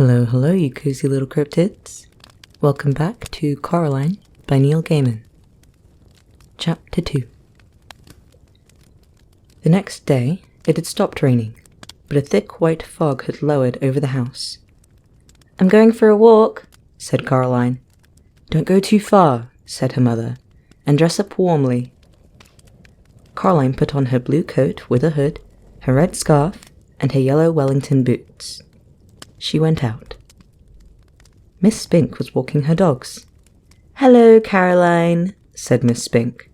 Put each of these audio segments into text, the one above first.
Hello, hello, you cozy little cryptids. Welcome back to Coraline by Neil Gaiman. Chapter 2. The next day, it had stopped raining, but a thick white fog had lowered over the house. "I'm going for a walk," said Coraline. "Don't go too far," said her mother, "and dress up warmly." Coraline put on her blue coat with a hood, her red scarf, and her yellow Wellington boots. She went out. Miss Spink was walking her dogs. "Hello, Caroline," said Miss Spink.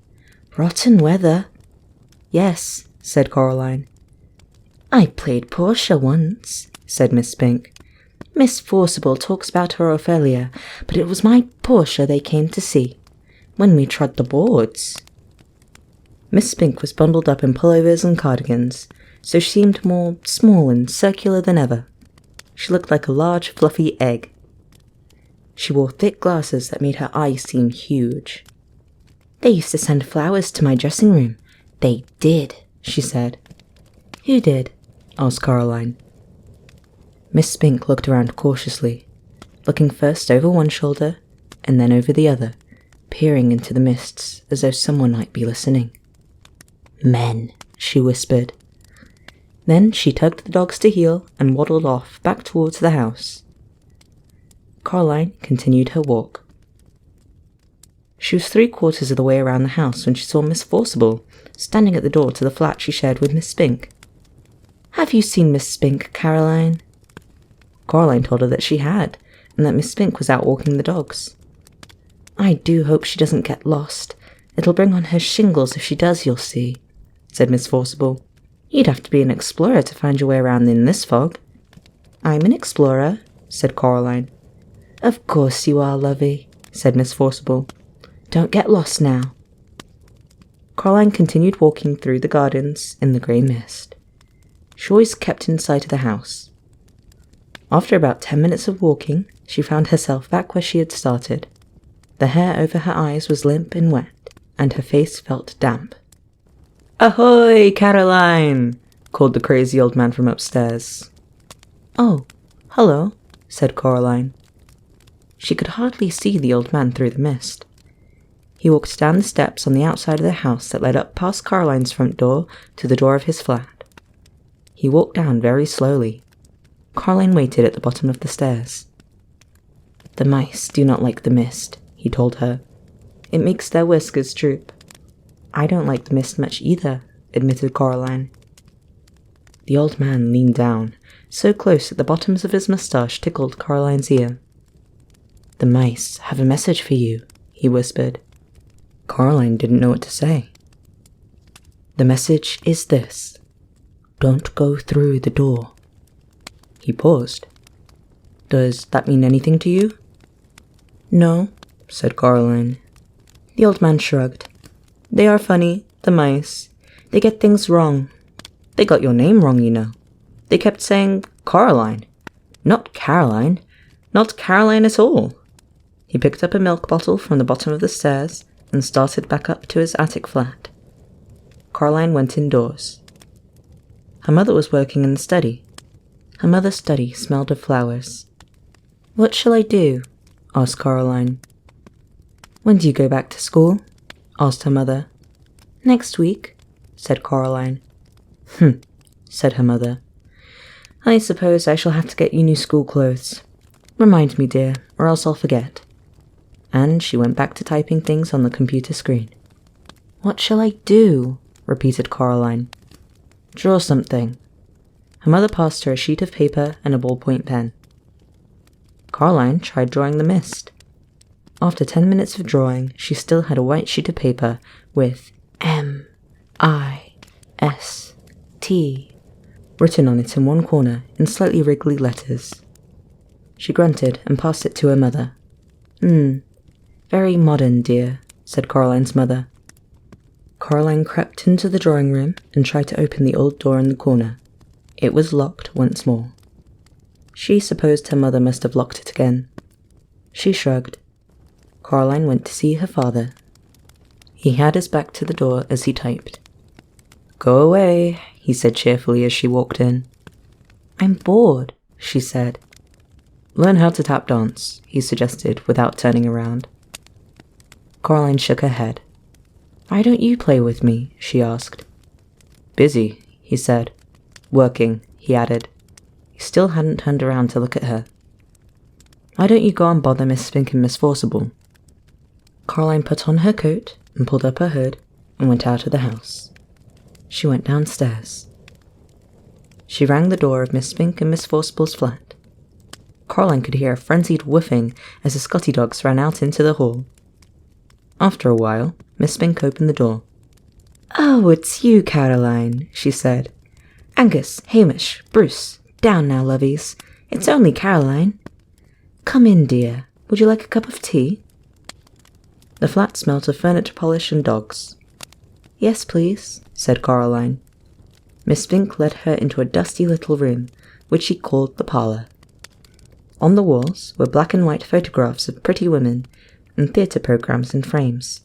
"Rotten weather." "Yes," said Coraline. "I played Portia once," said Miss Spink. "Miss Forcible talks about her Ophelia, but it was my Portia they came to see, when we trod the boards." Miss Spink was bundled up in pullovers and cardigans, so she seemed more small and circular than ever. She looked like a large, fluffy egg. She wore thick glasses that made her eyes seem huge. "They used to send flowers to my dressing room. They did," she said. "Who did?" asked Coraline. Miss Spink looked around cautiously, looking first over one shoulder and then over the other, peering into the mists as though someone might be listening. "Men," she whispered. Then she tugged the dogs to heel and waddled off back towards the house. Coraline continued her walk. She was 3/4 of the way around the house when she saw Miss Forcible standing at the door to the flat she shared with Miss Spink. "Have you seen Miss Spink, Caroline?" Coraline told her that she had, and that Miss Spink was out walking the dogs. "I do hope she doesn't get lost. It'll bring on her shingles if she does, you'll see," said Miss Forcible. "You'd have to be an explorer to find your way around in this fog." "I'm an explorer," said Coraline. "Of course you are, lovey," said Miss Forcible. "Don't get lost now." Coraline continued walking through the gardens in the grey mist. She always kept in sight of the house. After about 10 minutes of walking, she found herself back where she had started. The hair over her eyes was limp and wet, and her face felt damp. "Ahoy, Caroline!" called the crazy old man from upstairs. "Oh, hello," said Coraline. She could hardly see the old man through the mist. He walked down the steps on the outside of the house that led up past Caroline's front door to the door of his flat. He walked down very slowly. Coraline waited at the bottom of the stairs. "The mice do not like the mist," he told her. "It makes their whiskers droop." "I don't like the mist much either," admitted Coraline. The old man leaned down, so close that the bottoms of his moustache tickled Caroline's ear. "The mice have a message for you," he whispered. Coraline didn't know what to say. "The message is this: don't go through the door." He paused. "Does that mean anything to you?" "No," said Coraline. The old man shrugged. "They are funny, the mice. They get things wrong. They got your name wrong, you know. They kept saying Coraline. Not Caroline. Not Caroline at all." He picked up a milk bottle from the bottom of the stairs and started back up to his attic flat. Coraline went indoors. Her mother was working in the study. Her mother's study smelled of flowers. "What shall I do?" asked Coraline. "When do you go back to school?" asked her mother. "Next week," said Coraline. Said her mother. "I suppose I shall have to get you new school clothes. Remind me, dear, or else I'll forget." And she went back to typing things on the computer screen. "What shall I do?" repeated Coraline. "Draw something." Her mother passed her a sheet of paper and a ballpoint pen. Coraline tried drawing the mist. After 10 minutes of drawing, she still had a white sheet of paper with M-I-S-T written on it in one corner in slightly wriggly letters. She grunted and passed it to her mother. Very modern, dear," said Caroline's mother. Coraline crept into the drawing room and tried to open the old door in the corner. It was locked once more. She supposed her mother must have locked it again. She shrugged. Coraline went to see her father. He had his back to the door as he typed. "Go away," he said cheerfully as she walked in. "I'm bored," she said. Learn how to tap dance, he suggested without turning around. Coraline shook her head. Why don't you play with me? She asked. Busy, he said. Working, he added. He still hadn't turned around to look at her. Why don't you go and bother Miss Spink and Miss Forcible? Coraline put on her coat and pulled up her hood and went out of the house. She went downstairs. She rang the door of Miss Spink and Miss Forcible's flat. Coraline could hear a frenzied whiffing as the Scotty dogs ran out into the hall. After a while, Miss Spink opened the door. Oh, it's you, Caroline, she said. Angus, Hamish, Bruce, down now, lovies. It's only Caroline. Come in, dear. Would you like a cup of tea? The flat smelt of furniture polish and dogs. Yes, please, said Coraline. Miss Spink led her into a dusty little room, which she called the parlour. On the walls were black and white photographs of pretty women and theatre programmes in frames.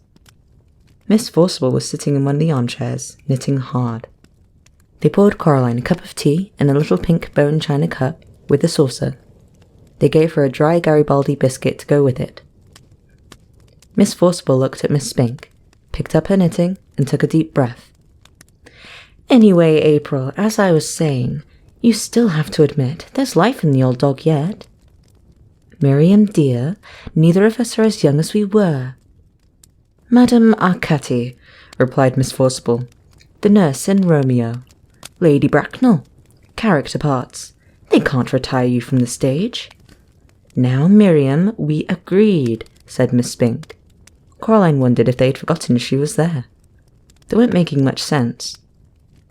Miss Forcible was sitting in one of the armchairs, knitting hard. They poured Coraline a cup of tea in a little pink bone china cup with a saucer. They gave her a dry Garibaldi biscuit to go with it. Miss Forcible looked at Miss Spink, picked up her knitting, and took a deep breath. Anyway, April, as I was saying, you still have to admit there's life in the old dog yet. Miriam, dear, neither of us are as young as we were. Madame Arcati, replied Miss Forcible, the nurse in Romeo. Lady Bracknell. Character parts. They can't retire you from the stage. Now, Miriam, we agreed, said Miss Spink. Coraline wondered if they'd forgotten she was there. They weren't making much sense.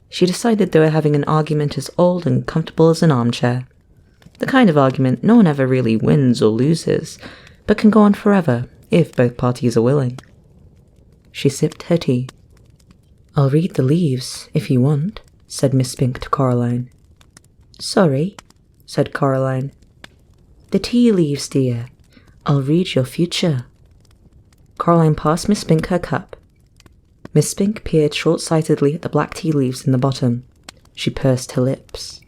She decided they were having an argument as old and comfortable as an armchair. The kind of argument no one ever really wins or loses, but can go on forever if both parties are willing. She sipped her tea. I'll read the leaves, if you want, said Miss Spink to Coraline. Sorry, said Coraline. The tea leaves, dear. I'll read your future. Coraline passed Miss Spink her cup. Miss Spink peered short-sightedly at the black tea leaves in the bottom. She pursed her lips.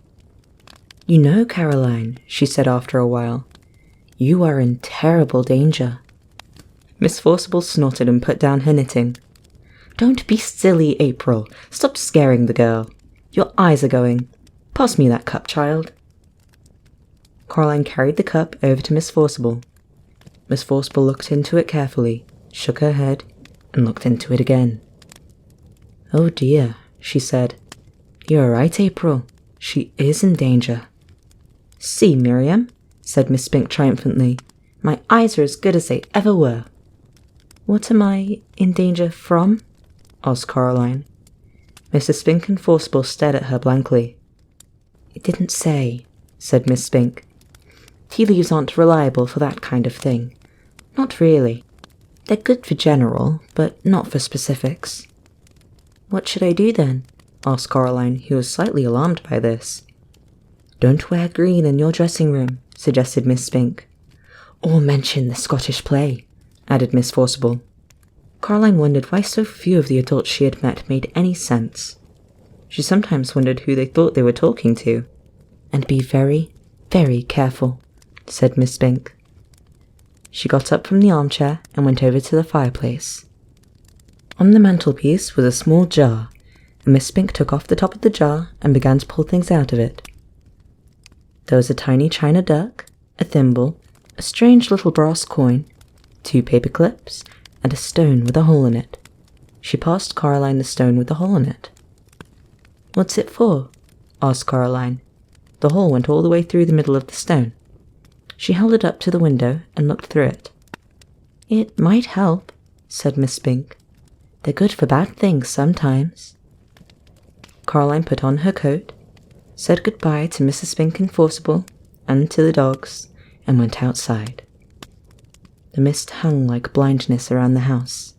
You know, Caroline, she said after a while, you are in terrible danger. Miss Forcible snorted and put down her knitting. Don't be silly, April. Stop scaring the girl. Your eyes are going. Pass me that cup, child. Coraline carried the cup over to Miss Forcible. Miss Forcible looked into it carefully, shook her head, and looked into it again. Oh dear, she said. You're right, April. She is in danger. See, Miriam, said Miss Spink triumphantly. My eyes are as good as they ever were. What am I in danger from? Asked Coraline. Mrs. Spink and Forcible stared at her blankly. It didn't say, said Miss Spink. Tea leaves aren't reliable for that kind of thing. Not really. They're good for general, but not for specifics. What should I do then? Asked Coraline, who was slightly alarmed by this. Don't wear green in your dressing room, suggested Miss Spink. Or mention the Scottish play, added Miss Forcible. Coraline wondered why so few of the adults she had met made any sense. She sometimes wondered who they thought they were talking to. And be very, very careful, said Miss Spink. She got up from the armchair and went over to the fireplace. On the mantelpiece was a small jar, and Miss Spink took off the top of the jar and began to pull things out of it. There was a tiny china duck, a thimble, a strange little brass coin, 2 paper clips, and a stone with a hole in it. She passed Coraline the stone with the hole in it. What's it for? Asked Coraline. The hole went all the way through the middle of the stone. She held it up to the window and looked through it. It might help, said Miss Spink. They're good for bad things sometimes. Coraline put on her coat, said goodbye to Mrs. Spink and Forcible and to the dogs, and went outside. The mist hung like blindness around the house.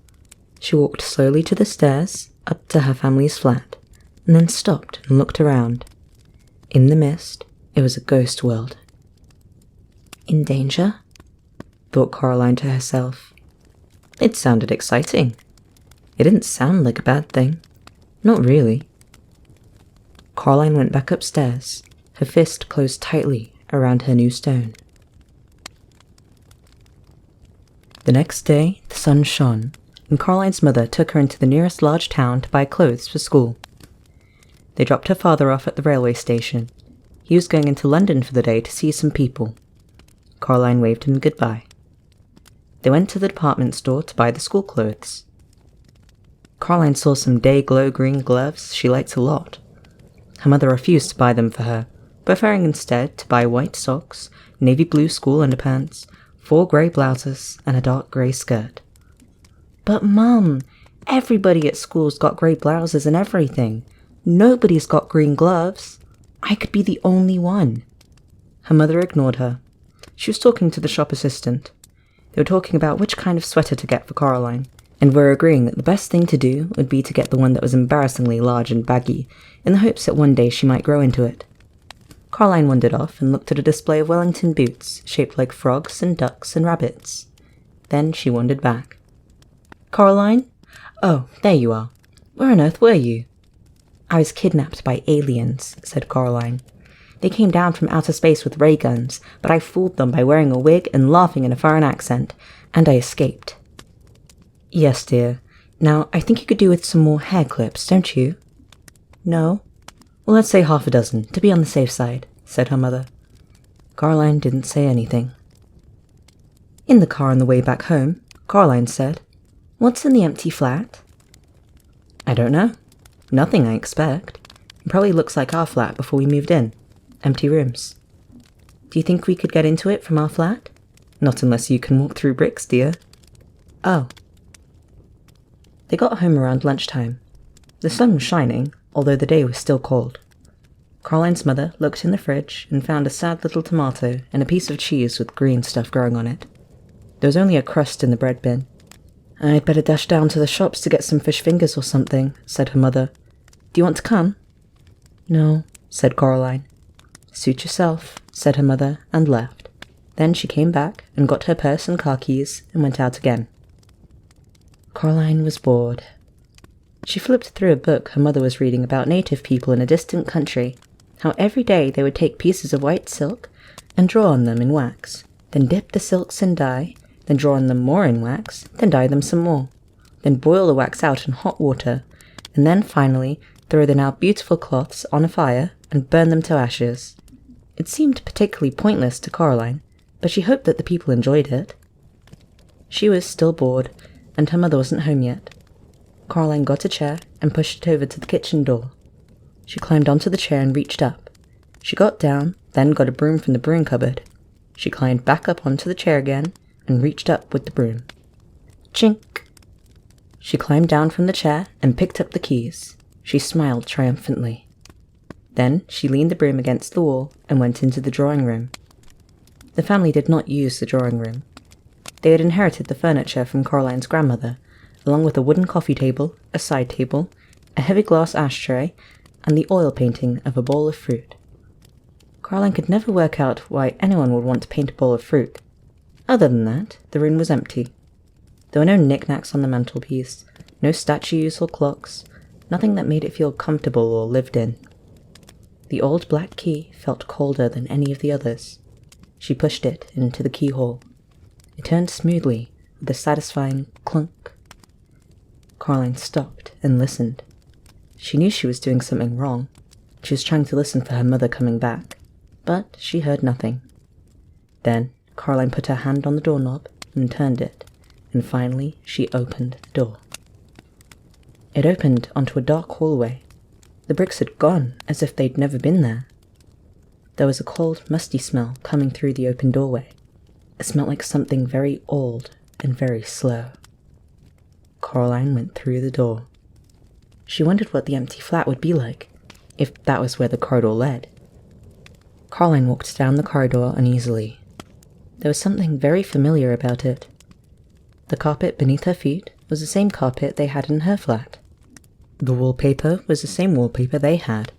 She walked slowly to the stairs, up to her family's flat, and then stopped and looked around. In the mist, it was a ghost world. In danger? Thought Coraline to herself. It sounded exciting. It didn't sound like a bad thing. Not really. Coraline went back upstairs, her fist closed tightly around her new stone. The next day, the sun shone, and Caroline's mother took her into the nearest large town to buy clothes for school. They dropped her father off at the railway station. He was going into London for the day to see some people. Coraline waved him goodbye. They went to the department store to buy the school clothes. Coraline saw some day-glow green gloves she liked a lot. Her mother refused to buy them for her, preferring instead to buy white socks, navy blue school underpants, 4 grey blouses, and a dark grey skirt. "But Mum, everybody at school's got grey blouses and everything. Nobody's got green gloves. I could be the only one." Her mother ignored her. She was talking to the shop assistant. They were talking about which kind of sweater to get for Coraline, and were agreeing that the best thing to do would be to get the one that was embarrassingly large and baggy, in the hopes that one day she might grow into it. Coraline wandered off and looked at a display of Wellington boots shaped like frogs and ducks and rabbits. Then she wandered back. "Coraline? Oh, there you are. Where on earth were you?" "I was kidnapped by aliens," said Coraline. "They came down from outer space with ray guns, but I fooled them by wearing a wig and laughing in a foreign accent, and I escaped." "Yes, dear. Now, I think you could do with some more hair clips, don't you?" "No." "Well, let's say half a dozen, to be on the safe side," said her mother. Coraline didn't say anything. In the car on the way back home, Coraline said, "What's in the empty flat?" "I don't know. Nothing, I expect. It probably looks like our flat before we moved in. Empty rooms." "Do you think we could get into it from our flat?" "Not unless you can walk through bricks, dear." "Oh." They got home around lunchtime. The sun was shining, although the day was still cold. Caroline's mother looked in the fridge and found a sad little tomato and a piece of cheese with green stuff growing on it. There was only a crust in the bread bin. "I'd better dash down to the shops to get some fish fingers or something," said her mother. "Do you want to come?" "No," said Coraline. "Suit yourself," said her mother, and left. Then she came back and got her purse and car keys and went out again. Coraline was bored. She flipped through a book her mother was reading about native people in a distant country, how every day they would take pieces of white silk and draw on them in wax, then dip the silks in dye, then draw on them more in wax, then dye them some more, then boil the wax out in hot water, and then finally throw the now beautiful cloths on a fire and burn them to ashes. It seemed particularly pointless to Coraline, but she hoped that the people enjoyed it. She was still bored, and her mother wasn't home yet. Coraline got a chair and pushed it over to the kitchen door. She climbed onto the chair and reached up. She got down, then got a broom from the broom cupboard. She climbed back up onto the chair again and reached up with the broom. Chink! She climbed down from the chair and picked up the keys. She smiled triumphantly. Then she leaned the broom against the wall and went into the drawing room. The family did not use the drawing room. They had inherited the furniture from Coraline's grandmother, along with a wooden coffee table, a side table, a heavy glass ashtray, and the oil painting of a bowl of fruit. Coraline could never work out why anyone would want to paint a bowl of fruit. Other than that, the room was empty. There were no knickknacks on the mantelpiece, no statues or clocks, nothing that made it feel comfortable or lived in. The old black key felt colder than any of the others. She pushed it into the keyhole. It turned smoothly, with a satisfying clunk. Coraline stopped and listened. She knew she was doing something wrong. She was trying to listen for her mother coming back, but she heard nothing. Then Coraline put her hand on the doorknob and turned it, and finally she opened the door. It opened onto a dark hallway. The bricks had gone, as if they'd never been there. There was a cold, musty smell coming through the open doorway. It smelled like something very old and very slow. Coraline went through the door. She wondered what the empty flat would be like, if that was where the corridor led. Coraline walked down the corridor uneasily. There was something very familiar about it. The carpet beneath her feet was the same carpet they had in her flat. The wallpaper was the same wallpaper they had.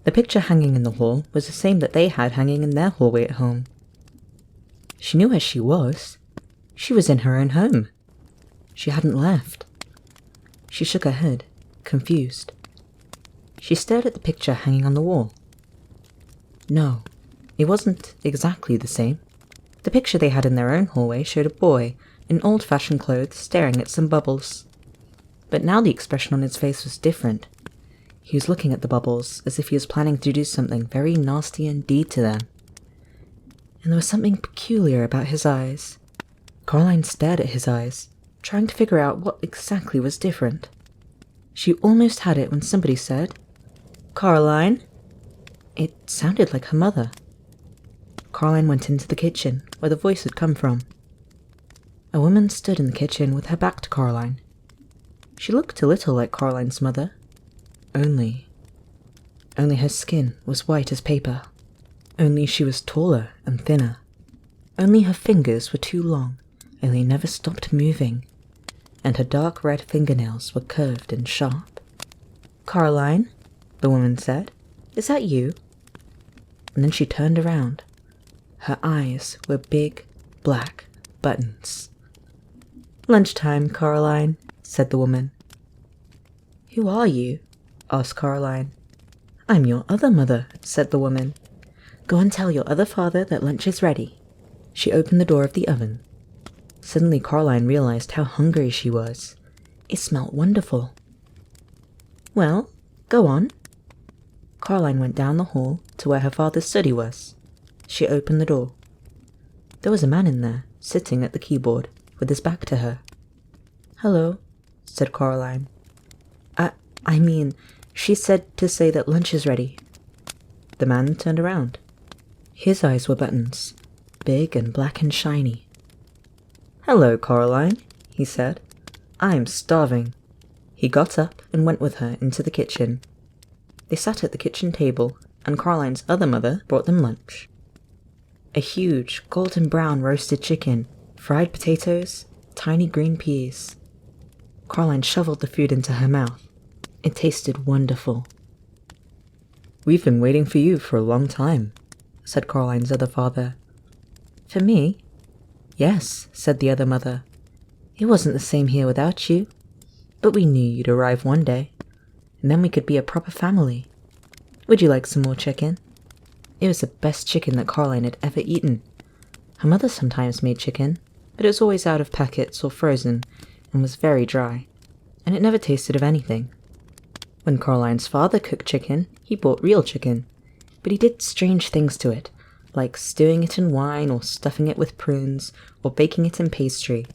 The picture hanging in the hall was the same that they had hanging in their hallway at home. She knew where she was. She was in her own home. She hadn't left. She shook her head, confused. She stared at the picture hanging on the wall. No, it wasn't exactly the same. The picture they had in their own hallway showed a boy in old-fashioned clothes, staring at some bubbles. But now the expression on his face was different. He was looking at the bubbles as if he was planning to do something very nasty indeed to them. And there was something peculiar about his eyes. Coraline stared at his eyes, trying to figure out what exactly was different. She almost had it when somebody said, "Coraline?" It sounded like her mother. Coraline went into the kitchen, where the voice had come from. A woman stood in the kitchen with her back to Coraline. She looked a little like Coraline's mother. Only her skin was white as paper. Only she was taller and thinner. Only her fingers were too long, and they never stopped moving. And her dark red fingernails were curved and sharp. "Coraline," the woman said, "is that you?" And then she turned around. Her eyes were big, black buttons. "Lunchtime, Coraline," said the woman. "Who are you?" asked Coraline. "I'm your other mother," said the woman. "Go and tell your other father that lunch is ready." She opened the door of the oven. Suddenly Coraline realized how hungry she was. It smelt wonderful. "Well, go on." Coraline went down the hall to where her father's study was. She opened the door. There was a man in there, sitting at the keyboard, with his back to her. "Hello," said Coraline. I mean, she said to say that lunch is ready." The man turned around. His eyes were buttons, big and black and shiny. "Hello, Coraline," he said. "I'm starving." He got up and went with her into the kitchen. They sat at the kitchen table, and Coraline's other mother brought them lunch. A huge, golden brown roasted chicken, fried potatoes, tiny green peas. Coraline shoveled the food into her mouth. It tasted wonderful. "We've been waiting for you for a long time," said Coraline's other father. "For me?" "Yes," said the other mother. "It wasn't the same here without you. But we knew you'd arrive one day, and then we could be a proper family. Would you like some more chicken?" It was the best chicken that Coraline had ever eaten. Her mother sometimes made chicken, but it was always out of packets or frozen, and was very dry, and it never tasted of anything. When Coraline's father cooked chicken, he bought real chicken, but he did strange things to it, like stewing it in wine or stuffing it with prunes or baking it in pastry,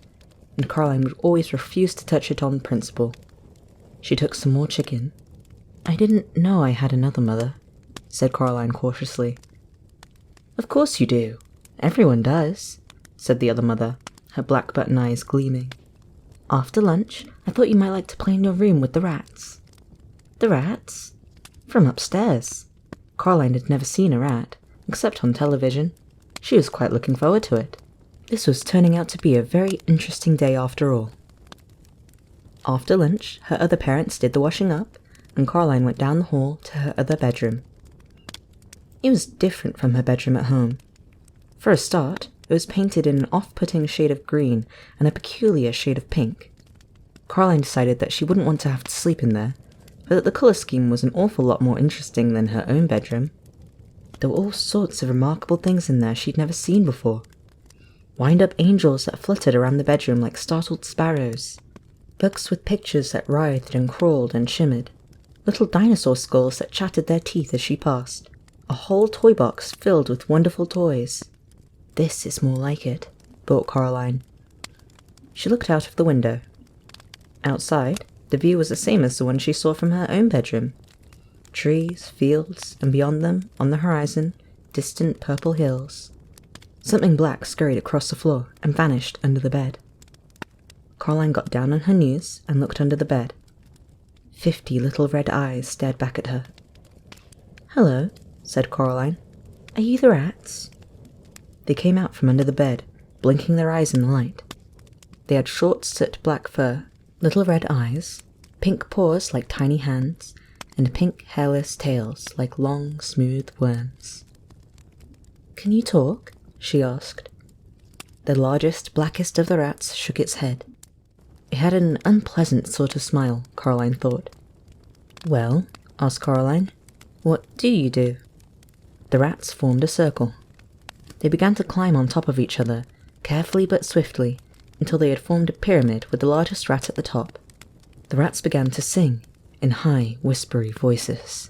and Coraline would always refuse to touch it on principle. She took some more chicken. "I didn't know I had another mother," said Coraline cautiously. "Of course you do. Everyone does," said the other mother, her black button eyes gleaming. "After lunch, I thought you might like to play in your room with the rats." "The rats?" "From upstairs." Coraline had never seen a rat, except on television. She was quite looking forward to it. This was turning out to be a very interesting day after all. After lunch, her other parents did the washing up, and Coraline went down the hall to her other bedroom. It was different from her bedroom at home. For a start, it was painted in an off-putting shade of green and a peculiar shade of pink. Coraline decided that she wouldn't want to have to sleep in there, but that the colour scheme was an awful lot more interesting than her own bedroom. There were all sorts of remarkable things in there she'd never seen before. Wind-up angels that fluttered around the bedroom like startled sparrows. Books with pictures that writhed and crawled and shimmered. Little dinosaur skulls that chattered their teeth as she passed. A whole toy box filled with wonderful toys. "This is more like it," thought Coraline. She looked out of the window. Outside, the view was the same as the one she saw from her own bedroom. Trees, fields, and beyond them, on the horizon, distant purple hills. Something black scurried across the floor and vanished under the bed. Coraline got down on her knees and looked under the bed. 50 little red eyes stared back at her. "Hello," said Coraline. "Are you the rats?" They came out from under the bed, blinking their eyes in the light. They had short, soot black fur, little red eyes, pink paws like tiny hands, and pink hairless tails like long, smooth worms. "Can you talk?" she asked. The largest, blackest of the rats shook its head. It had an unpleasant sort of smile, Coraline thought. "Well," asked Coraline, "what do you do?" The rats formed a circle. They began to climb on top of each other, carefully but swiftly, until they had formed a pyramid with the largest rat at the top. The rats began to sing in high, whispery voices.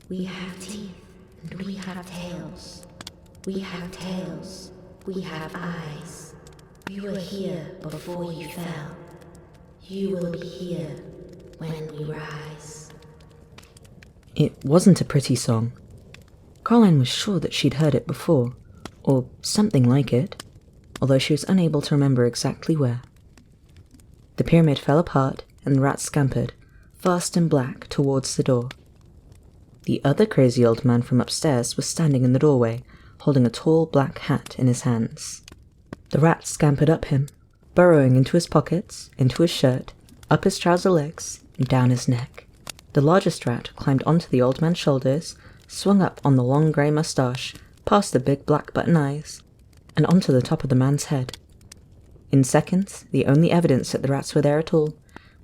We have teeth, and we have tails. We have tails, we have eyes. We were here before you fell. You will be here when we rise. It wasn't a pretty song. Coraline was sure that she'd heard it before, or something like it, although she was unable to remember exactly where. The pyramid fell apart and the rats scampered, fast and black, towards the door. The other crazy old man from upstairs was standing in the doorway, holding a tall black hat in his hands. The rats scampered up him, burrowing into his pockets, into his shirt, up his trouser legs, and down his neck. The largest rat climbed onto the old man's shoulders, swung up on the long grey moustache, past the big black button eyes, and onto the top of the man's head. In seconds, the only evidence that the rats were there at all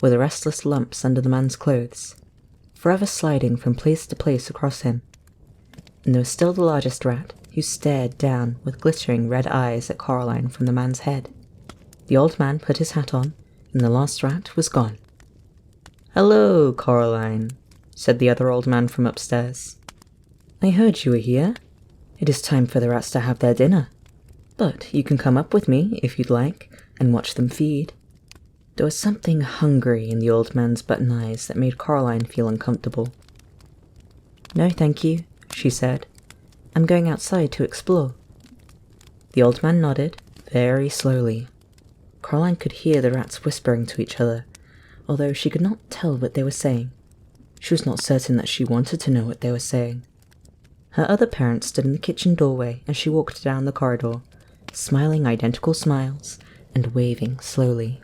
were the restless lumps under the man's clothes, forever sliding from place to place across him. And there was still the largest rat, who stared down with glittering red eyes at Coraline from the man's head. The old man put his hat on, and the last rat was gone. "Hello, Coraline," said the other old man from upstairs. "I heard you were here. It is time for the rats to have their dinner. But you can come up with me, if you'd like, and watch them feed." There was something hungry in the old man's button eyes that made Coraline feel uncomfortable. "No, thank you," she said. "I'm going outside to explore." The old man nodded, very slowly. Coraline could hear the rats whispering to each other, although she could not tell what they were saying. She was not certain that she wanted to know what they were saying. Her other parents stood in the kitchen doorway as she walked down the corridor, smiling identical smiles and waving slowly.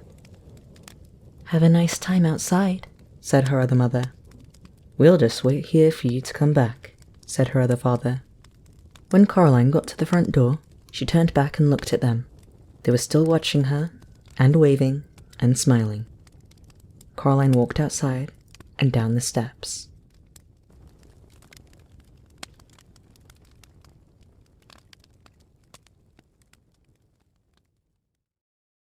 "Have a nice time outside," said her other mother. "We'll just wait here for you to come back," said her other father. When Coraline got to the front door, she turned back and looked at them. They were still watching her, and waving, and smiling. Coraline walked outside and down the steps.